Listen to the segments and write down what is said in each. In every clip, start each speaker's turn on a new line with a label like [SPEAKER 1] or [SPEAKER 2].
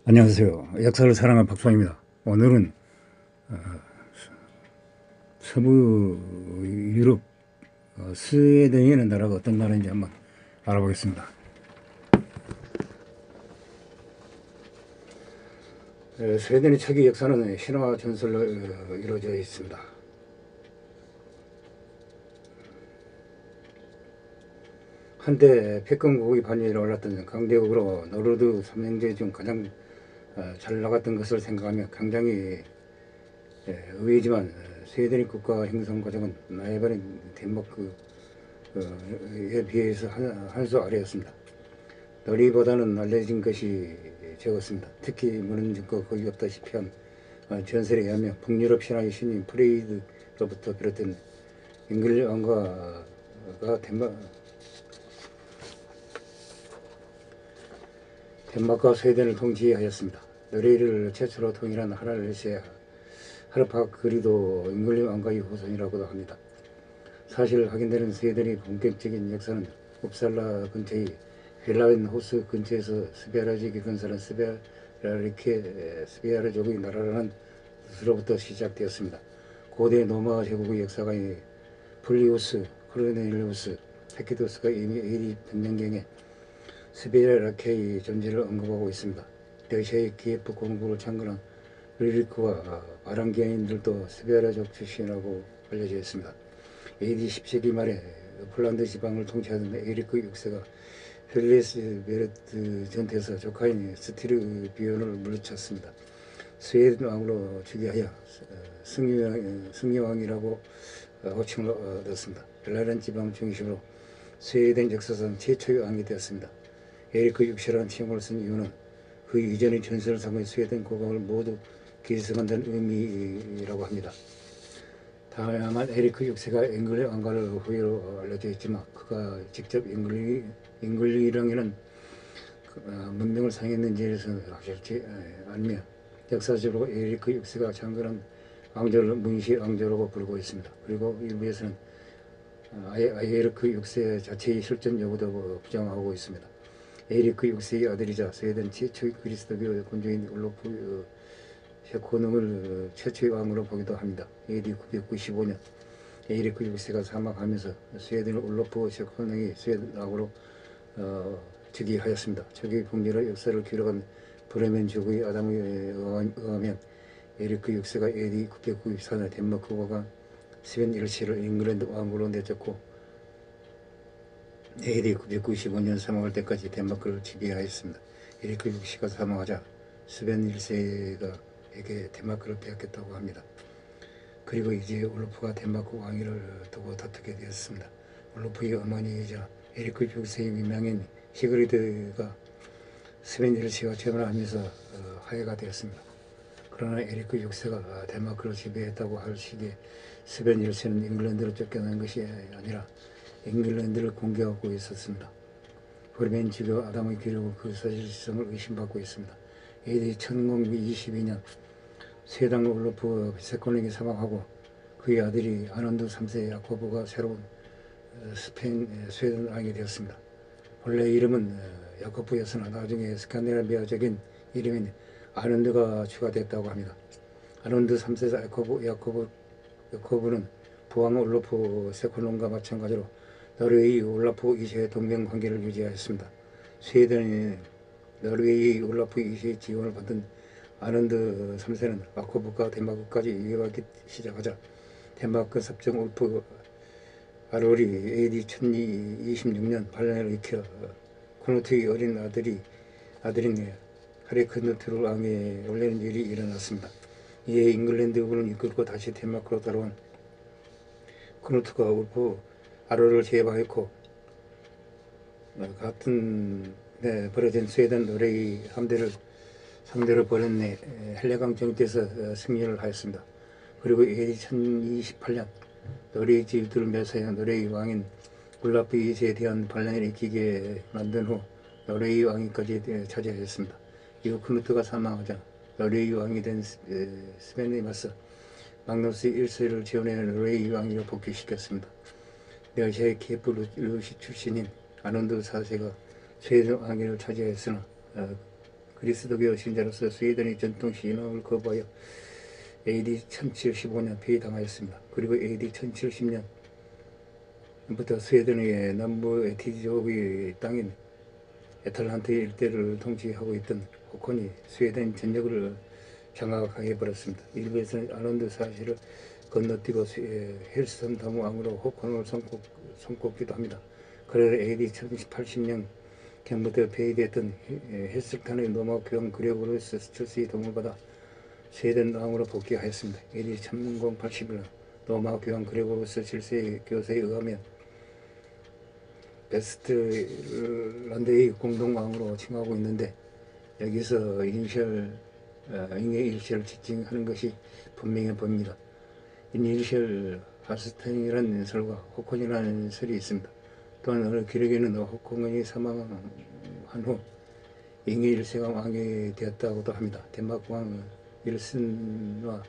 [SPEAKER 1] 안녕하세요. 역사를 사랑하는 박수환입니다. 오늘은 서부 유럽 스웨덴이라는 나라가 어떤 나라인지 한번 알아보겠습니다. 스웨덴의 초기 역사는 신화 전설로 이루어져 있습니다. 한때 패권국의 반열에 올랐던 강대국으로 노르드 삼형제 중 가장 잘 나갔던 것을 생각하며 굉장히 의외지만 스웨덴의 국가 형성 과정은 라이벌인 덴마크에 비해서 한 수 아래였습니다. 너리보다는 알려진 것이 적었습니다. 특히 무는 증거가 거의 없다시피 한 전설에 의하면 북유럽 신화의 신인 프레이드로부터 비롯된 잉글리 왕가가 덴마크와 스웨덴을 통치하였습니다. 너레이를 최초로 통일한 하랄레시아 하르파 그리도 잉글리 왕가의 후손이라고도 합니다. 사실 확인되는 스웨덴의 본격적인 역사는 웁살라 근처의 휠라겐호스 근처에서 스베라족이 건설한 스베라족의 나라라는 뜻으로부터 시작되었습니다. 고대 로마 제국의 역사가인 플리우스 코르넬리우스 타키도스가 이미 AD 100년경에 스베라케의 존재를 언급하고 있습니다. 러시아의 키예프 공국을 창건한 르리크와 바랑기아인들도 스베라족 출신이라고 알려져 있습니다. AD 10세기 말에 폴란드 지방을 통치하던 에리크 6세가 펠레스 베르트 전투에서 조카인 스티르비온을 물리쳤습니다. 스웨덴 왕으로 즉위하여 승리왕이라고 호칭을 얻었습니다. 벨라른 지방 중심으로 스웨덴 역사상 최초의 왕이 되었습니다. 에리크 6세라는 칭호를 쓴 이유는 그 이전의 전설을 삼은 스웨덴 국왕을 모두 기승한다는 의미라고 합니다. 다만 에리크 6세가 잉글리 왕가를 후예로 알려져 있지만 그가 직접 잉글리령에는 문명을 상했는지에서 확실치 않으며 역사적으로 에리크 6세가 창건한 왕조를 문시 왕조라고 부르고 있습니다. 그리고 일부에서는 에리크 6세 자체의 실존 여부도 부정하고 있습니다. 에리크 6세의 아들이자 스웨덴 최초의 그리스도교 군주인 올로프 셰코능을 최초의 왕으로 보기도 합니다. AD 995년 에리크 6세가 사망하면서 스웨덴 올로프 셰코능이 스웨덴 왕으로 즉위하였습니다. 초기 풍렬의 역사를 기록한 브레멘 주구의 아담에 의하면 에리크 6세가 AD 994년 덴마크 국왕 스벤 1세를 잉글랜드 왕으로 내쫓고 AD 995년 사망할 때까지 덴마크를 지배하였습니다. 에리크 6세가 사망하자 스벤 1세가 에게 덴마크를 빼앗겼다고 합니다. 그리고 이제 올로프가 덴마크 왕위를 두고 다투게 되었습니다. 올로프의 어머니이자 에리크 6세의 민망인 시그리드가 스벤 1세와 결혼을 하면서 화해가 되었습니다. 그러나 에리크 6세가 덴마크를 지배했다고 할 시기에 스벤 1세는 잉글랜드로 쫓겨난 것이 아니라 잉글랜드를 공격하고 있었습니다. 브레멘 지교 아담의 기록은 그 사실성을 의심받고 있습니다. AD 1022년 스웨덴 올로프 세코닝이 사망하고 그의 아들이 아논드 3세 야코브가 새로운 스웨덴 왕이 되었습니다. 본래 이름은 야코브였으나 나중에 스칸디나비아적인 이름인 아논드가 추가됐다고 합니다. 아논드 3세 야코브는 부왕 올로프 세코농과 마찬가지로 노르웨이 올라프 2세의 동맹 관계를 유지하였습니다. 스웨덴이 노르웨이 올라프 2세의 지원을 받은 아논드 3세는 야코브가 덴마크까지 이어가기 시작하자 덴마크 섭정 울프 아롤이 AD 1026년 반란을 일으켜 코누트의 어린 아들인 하리크누트를 왕위에 올리는 일이 일어났습니다. 이에 잉글랜드군을 이끌고 다시 덴마크로 돌아온 코누트가 울프 아롤을 제압하였고 같은 벌어진 스웨덴 노르웨이 함대를 상대로 벌였네 헬레강 전투에서 승리를 하였습니다. 그리고 AD 1028년 노르웨이 지휘들을 멸사해 노르웨이 왕인 올라프 2세에 대한 반란을 일으키게 만든 후 노르웨이 왕위까지 차지하였습니다. 이후 크누트가 사망하자 노르웨이 왕이 된 스벤에 맞서 막누스 1세를 지원해 노르웨이 왕위로 복귀시켰습니다. 러시아의 키예프 루시 출신인 아논드 4세가 스웨덴 왕위를 차지하였으나 그리스도교 신자로서 스웨덴의 전통 신앙을 거부하여 AD 1075년 폐위당하였습니다. 그리고 AD 1070년부터 스웨덴의 남부 에티족의 땅인 애틀란트 일대를 통치하고 있던 호콘이 스웨덴 전역을 장악해버렸습니다. 일부에서는 아일랜드 사실을 건너뛰고 헬스턴 다무왕으로 호콘을 손꼽기도 합니다. 그러나 AD 1080년경부터 폐위됐던 헬스턴의 로마 교황 그레고르스 7세의 도움을 받아 스웨덴 왕으로 복귀하였습니다. AD 1081년 로마 교황 그레고르스 7세의 교서에 의하면 베스트란드의 공동왕으로 칭하고 있는데 여기서 잉의 일시를 지칭하는 것이 분명해 보입니다. 이니셜 하스텐이라는 설과 호콘이라는 설이 있습니다. 또한 어느 기록에는 호콘이 사망한 후 잉의 일세가 왕이 되었다고도 합니다. 덴마크 왕 일슨과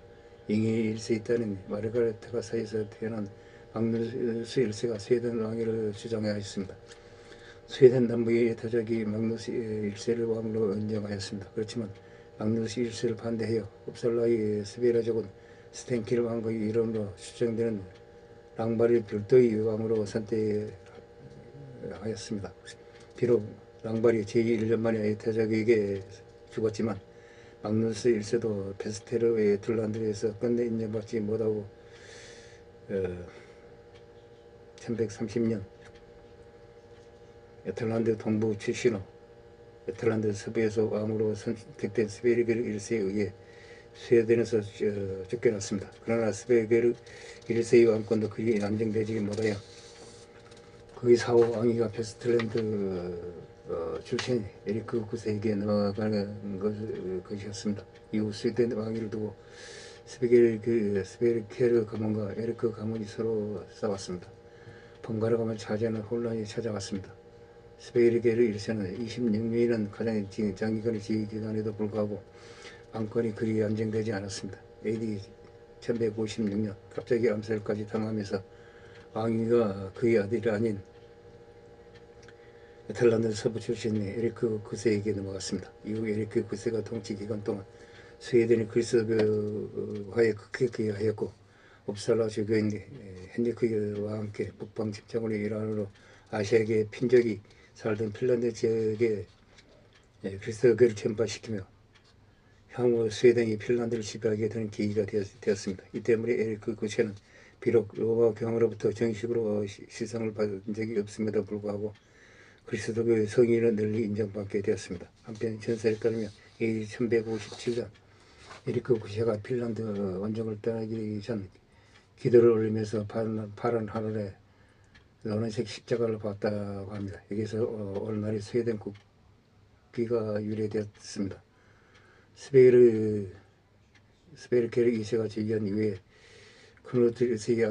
[SPEAKER 1] 잉의 일세에 따른 마르가레트가 사이에서 태어난 마그누스 일세가 스웨덴 왕위를 주장하였습니다. 스웨덴 남부의 여타족이 마그누스 일세를 왕으로 인정하였습니다. 그렇지만 마그누스 일세를 반대하여 uppsal라의 스베라족은 스텐킬 왕의 이름으로 추정되는 랑바를 별도의 왕으로 선택하였습니다. 비록 랑발이 제1년 만에 여타족에게 죽었지만 마그누스 일세도 베스테르의 둘란드에서 끝내 인정받지 못하고 1130년 애틀란드 동부 출신으로 애틀란드 서부에서 왕으로 선택된 스베르게 1세에 의해 스웨덴에서 쫓겨났습니다. 그러나 스베르게 1세의 왕권도 그리 안정되지 못하여 그의 사후 왕위가 베스트랜드 출신 에리크 9세에게 넘어가는 것이었습니다. 이후 스웨덴 왕위를 두고 스베르케르 가문과 에리크 가문이 서로 싸웠습니다. 번갈아 가면 차지하는 혼란이 찾아왔습니다. 스베르게르 1세는 26년이라는 가장 장기간의 지위 기간에도 불구하고 왕권이 그리 안정되지 않았습니다. AD 1156년 갑자기 암살까지 당하면서 왕위가 그의 아들이 아닌 애틀란트 서부 출신의 에리크 9세에게 넘어갔습니다. 이후 에리크 9세가 통치 기간 동안 스웨덴이 그리스도교화에 극히 하였고 옵살라 주교인 헨리크와 함께 북방 집정원의 일환으로 아시아계 핀족이 살던 핀란드 지역에 그리스도교를 전파시키며 향후 스웨덴이 핀란드를 지배하게 되는 계기가 되었습니다. 이 때문에 에리크 9세는 비록 로마 교황으로부터 정식으로 시상을 받은 적이 없음에도 불구하고 그리스도교의 성인은 널리 인정받게 되었습니다. 한편 전설에 따르면 AD 1157년 에리크 9세가 핀란드 원정을 떠나기 전 기도를 올리면서 파란 하늘에 노란색 십자가를 봤다고 합니다. 여기서 오늘날의 스웨덴 국기가 유래되었습니다. 스베르케르 2세가 즉위한 이후에 크누트 1세의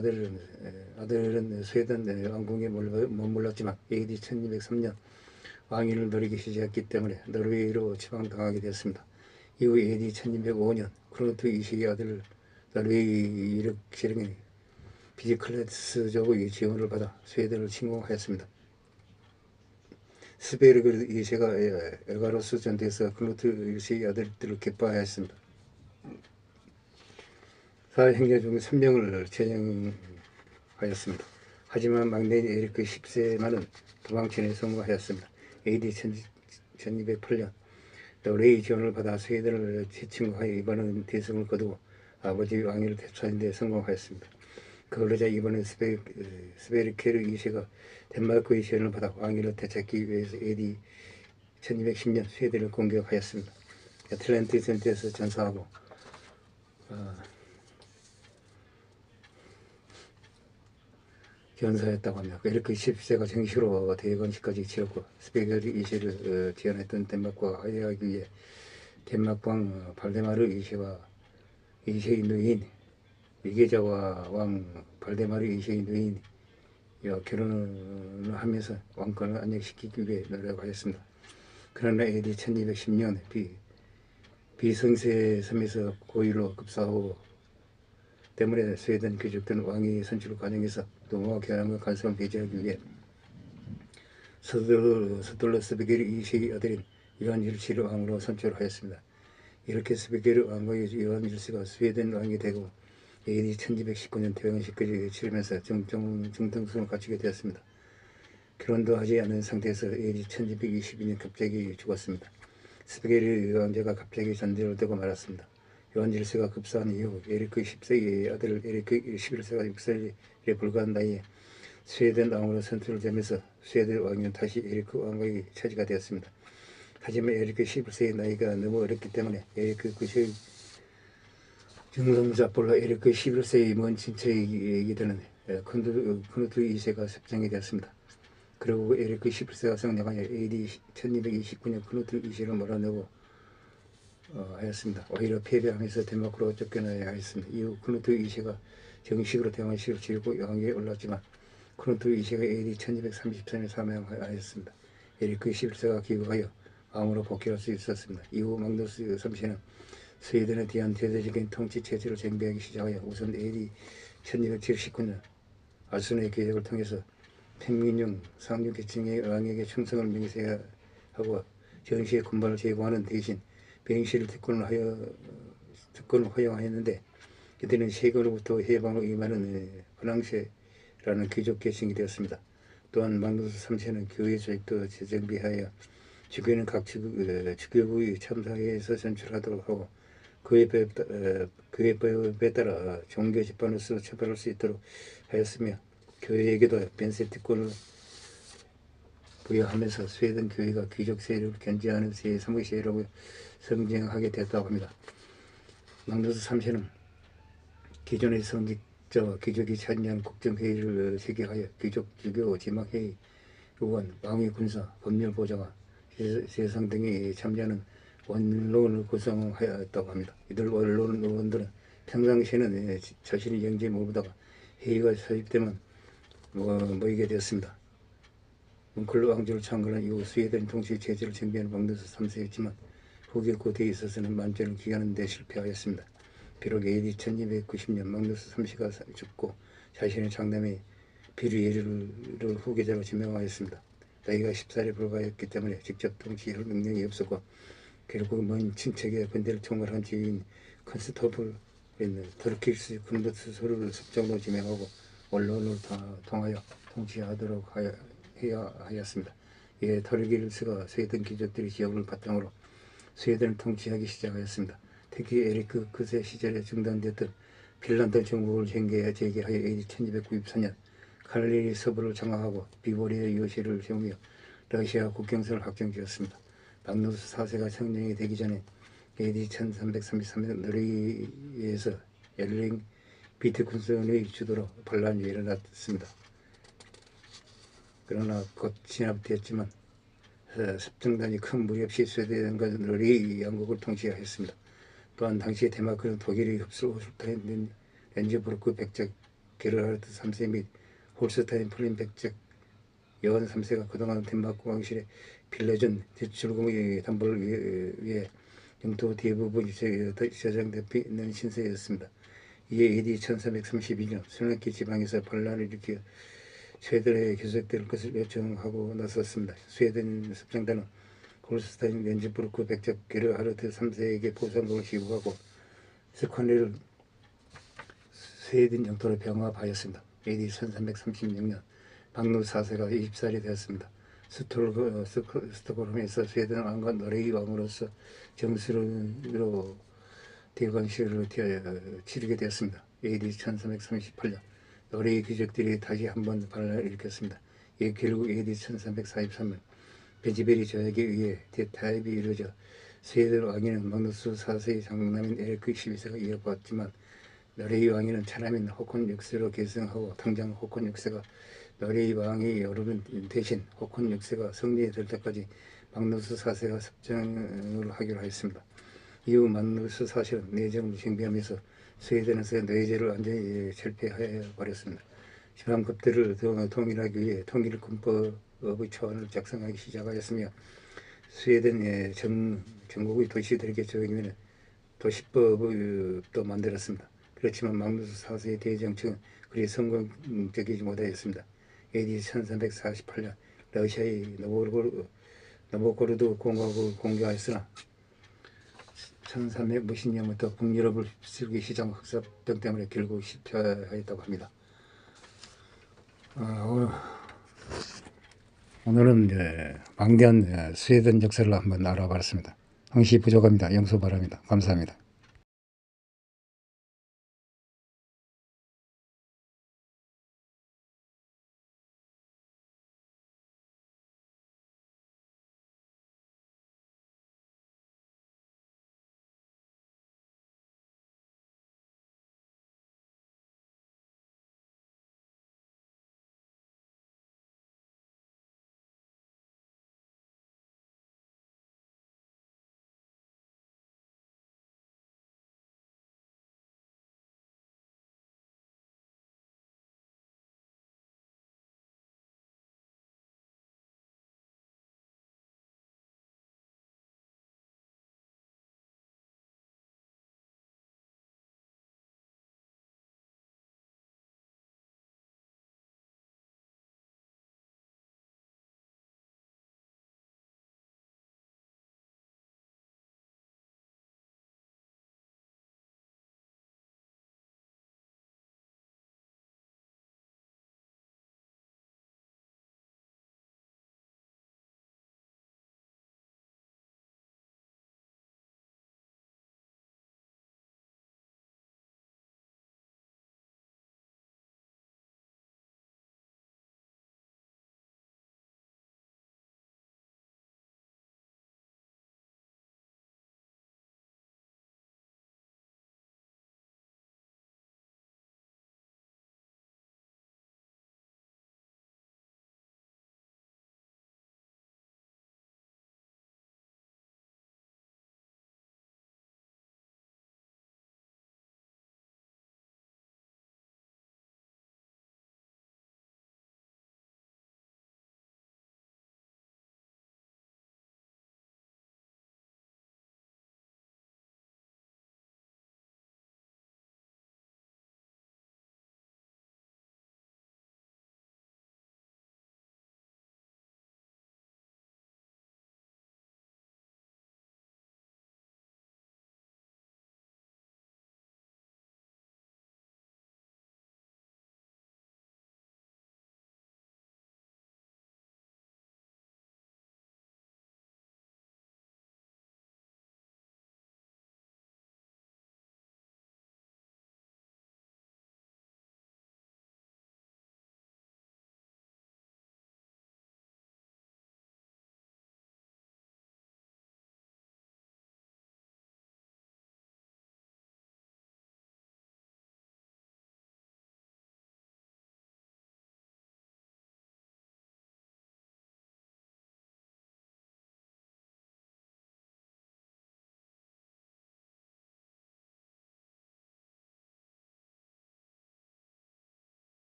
[SPEAKER 1] 아들은 스웨덴 왕궁에 머물렀지만 AD 1203년 왕위를 누리기 시작했기 때문에 노르웨이로 지방당하게 되었습니다. 이후 AD 1205년 크누트 2세의 아들 노르웨이 이력시령이 비지클레스족의 지원을 받아 스웨덴을 침공하였습니다. 스베르게르 2세가 엘가로스 전투에서 크누트 1세의 아들들을 격파하였습니다. 사행자 중 3명을 처형하였습니다. 하지만 막내인 에리크 10세만은 도망치는 성공하였습니다. AD 1208년 노르웨이 지원을 받아 스웨덴을 재침공하여 이번은 대승을 거두고 아버지 왕위를 되찾는 데 성공하였습니다. 그러자 이번엔 스베르케르 2세가 덴마크의 지원을 받아 왕위를 되찾기 위해서 AD 1210년 스웨덴을 공격하였습니다. 애틀란트 전투에서 전사하고 견사했다고 합니다. 에리크 10세가 정식으로 대관식까지 치렀고 스베르케르 2세를 지원했던 덴마크와 화해하기 위해 덴마크 왕 발데마르 2세와 2세의 누인 위계자와 왕 발데마르 2세의 누인 결혼을 하면서 왕권을 안정시키기 위해 노력하였습니다. 그러나 AD 1210년 비성세 섬에서 고의로 급사하고 때문에 스웨덴 귀족들은 왕위 선출 과정에서 노마 교황과 간섭을 배제하기 위해 서둘러 스베르케르 2세의 아들인 요한 1세를 왕으로 선출하였습니다. 이렇게 스베게르 왕과 요한 1세가 스웨덴 왕이 되고 AD 1219년 태왕식까지 치르면서 정통성을 갖추게 되었습니다. 결혼도 하지 않은 상태에서 AD 1222년 갑자기 죽었습니다. 스베게르 왕제가 갑자기 전제되고 말았습니다. 요한 1세가 급사한 이후 에리크 10세의 아들 에리크 11세가 6살에 불과한 나이에 스웨덴 왕으로 선출되면서 스웨덴 왕은 다시 에리크 왕의 차지가 되었습니다. 하지만 에리크 11세의 나이가 너무 어렸기 때문에 에리크 9세의 증성자폴로 에리크 11세의 먼 친척이 되는 크누트 2세가 섭정이 되었습니다. 그리고 에리크 11세가 성령하여 AD 1229년 크누트 2세를 몰아내고 하였습니다. 오히려 패배하면서 덴마크로 쫓겨나야 하였습니다. 이후 크누트 2세가 정식으로 대왕실을 치르고 왕위에 올랐지만 크누트 2세가 AD 1234년에 사망하였습니다. 에리크 11세가 귀국하여 왕으로 복귀할 수 있었습니다. 이후 마그누스 3세는 스웨덴에 대한 대대적인 통치 체제를 정비하기 시작하여 우선 AD 1279년 알순의 계획을 통해서 평민용 상류 계층의 왕에게 충성을 맹세하고 전시의 군발을 제공하는 대신 병실을 특권을 허용하였는데 이들은 세금으로부터 해방을 임하는 프랑세라는 귀족 계층이 되었습니다. 또한 마그누스 3세는 교회 조직도 재정비하여 주교는 각 주교부의 참사회에서 선출하도록 하고 교회법에 따라 종교 집단으로서 처벌할 수 있도록 하였으며 교회에게도 변세 특권을 부여하면서 스웨덴 교회가 귀족 세력을 견제하는 제3의 세력을 성장하게 되었다고 합니다. 마그누스 3세는 기존의 성직자와 귀족이 참여한 국정회의를 세계하여 귀족, 주교, 지막회의, 의원, 왕위 군사, 법률보좌관, 세상 등이 참여하는 원론을 구성하였다고 합니다. 이들 원론 의원들은 평상시에는 자신의 영지에 머무다가 회의가 소집되면 모이게 되었습니다. 뭉클 왕조를 창건한 이후 스웨덴 통치 체제를 정비한 마그누스 3세였지만 후계 고대에 있어서는 만전을 기하는 데 실패하였습니다. 비록 AD 1290년 마그누스 3세가 죽고 자신의 장남의 비르예르를 후계자로 지명하였습니다. 나이가 10살에 불과했기 때문에 직접 통치할 능력이 없었고 결국 먼 친척의 군대를 총괄한 지휘인 컨스토플 터키스 군부스 소를 습정으로 지명하고 언론을 통하여 통치하도록 해야 하였습니다. 이에 터키스가 스웨덴 귀족들의 지역을 바탕으로 스웨덴을 통치하기 시작하였습니다. 특히 에리크 그세 시절에 중단되었던 핀란드 정국을 재개하여 AD 1294년 칼리리 서부를 장악하고 비보리아 요새를 세우며 러시아 국경선을 확정지었습니다. 마그누스 4세가 성령이 되기 전에 AD 1333년 노르웨이에서 엘링 비트쿤슨의 주도로 반란이 일어났습니다. 그러나 곧 진압되었지만 습정단이 큰 무리 없이 스웨덴과 노르웨이 양국을 통치하였습니다. 또한 당시 덴마크는 독일의 흡수호술타인 렌즈부르크 백작 게르하르트 3세 및 홀스타인 프린 백작 여한 3세가 그동안 덴마크 왕실에 빌려준 대출금의 담보를 위해 영토 대부분이 저장되어 신세였습니다. 이에 AD 1332년 슬랑키 지방에서 반란을 일으켜 스웨덴에 계속될 것을 요청하고 나섰습니다. 스웨덴 습정단은 홀스타인 렌즈부르크 백작 게르하르트 3세에게 보상금을 지급하고 스ኳ네를 스웨덴 영토로 병합하였습니다. AD 1336년 마그누스 4세가 20살이 되었습니다. 스톡홀름에서 스웨덴 왕과 노르웨이 왕으로서 정식으로 대관식을 치르게 되었습니다. AD 1338년 노르웨이 귀족들이 다시 한번 반란을 일으켰습니다. 이에 결국 AD 1343년 베지베리 조약에 의해 대타협이 이루어져 스웨덴 왕위는 마그누스 4세의 장남인 에리크 12세가 이어받았지만 노르웨이 왕위는 차남인 호콘 6세로 계승하고 당장 호콘 6세가 노르웨이 왕이 오르는 대신 호콘 6세가 승리될 때까지 마그누스 4세가 습정을 하기로 하였습니다. 이후 마그누스 4세는 내정을 정비하면서 스웨덴에서 뇌제를 완전히 철폐하여 버렸습니다. 지방급들을 통일하기 위해 통일군법의 초안을 작성하기 시작하였으며 스웨덴의 전국의 도시들에게 적용하는 도시법도 만들었습니다. 그렇지만 마그누스 4세의 대정책은 그리 성공적이지 못하였습니다. AD 1348년 러시아의 노보코르도 공화국을 공개하였으나 1300 무슨 년부터 북유럽을 휩쓸기 시작한 흑사병 때문에 결국 실패하였다고 합니다. 오늘은 이제 방대한 스웨덴 역사를 한번 알아봤습니다. 항시 부족합니다. 용서 바랍니다. 감사합니다.